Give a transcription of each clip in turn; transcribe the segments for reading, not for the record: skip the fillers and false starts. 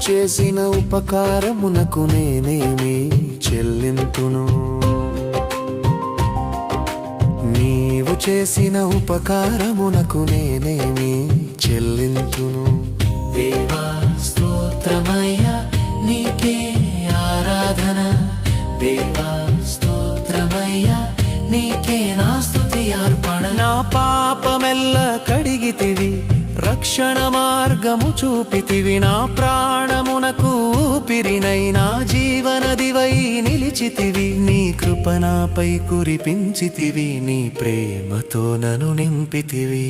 చేసిన ఉపకారమునకు నేనేమి చెల్లింతును నీవు చేసిన ఉపకారమునకు నేనేమి చెల్లింతును దేవా స్తోత్రమయ్యా నీకే ఆరాధన దేవా స్తోత్రమయ్యా నీకే నా స్తుతి అర్పణ నా పాపమెల్ల కడిగితివి రక్షణ మార్గము చూపితివి నా ప్రాణమునకు ఊపిరినై నా జీవనదివై నిలిచితివి నీ కృప నాపై కురిపించితివి నీ ప్రేమతో నన్ను నింపితివి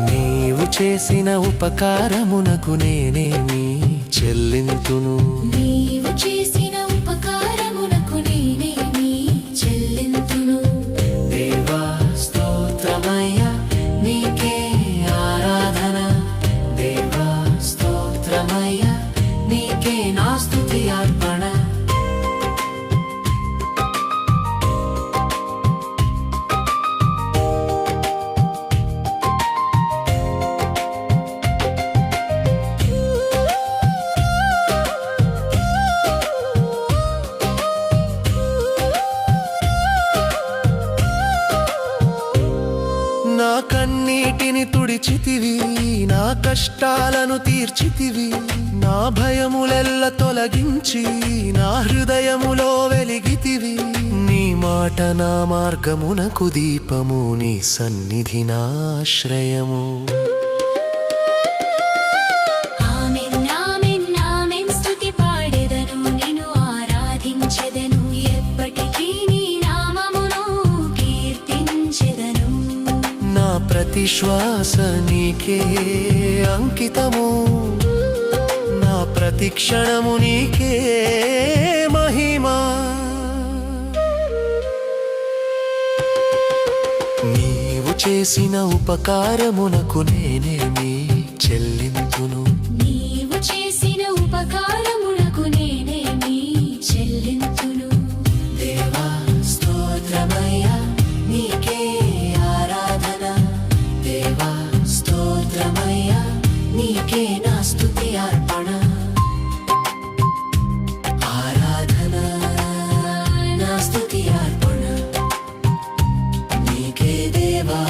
నీవు చేసిన ఉపకారమునకు నేనేమి చెల్లింతును నీవు చేసిన ఉపకారమునకు నేనేమి చెల్లింతును దేవా స్తోత్రమయ్యా నీకే ఆరాధన దేవా స్తోత్రమయ్యా నీకే నా స్తుతి అర్పణ నా కన్నీటిని తుడిచితివి నా కష్టాలను తీర్చితివి నా భయములెల్ల తొలగించి నా హృదయములో వెలిగితివి నీ మాట నా మార్గమునకు దీపము నీ సన్నిధి నా ఆశ్రయము ఆమెన్ ఆమెన్ ఆమెన్ స్తుతి పాడెదను నిన్ను ఆరాధించెదను ఎప్పటికీ నీ నామమును కీర్తించెదను నా ప్రతి శ్వాస నీకే అంకితము నా ప్రతి క్షణము నీకే మహిమా నీవు చేసిన ఉపకారమునకు నేనేమి చెల్లింతును నీవు చేసిన ఉపకారమునకు నేనేమి చెల్లింతును దేవా స్తోత్రమయ్యా నీకే ఆరాధన దేవా స్తోత్రమయ్యా నీకే నా స్తుతి అర్పణ ఆరాధన నా స్తుతి అర్పణ నీకే దేవా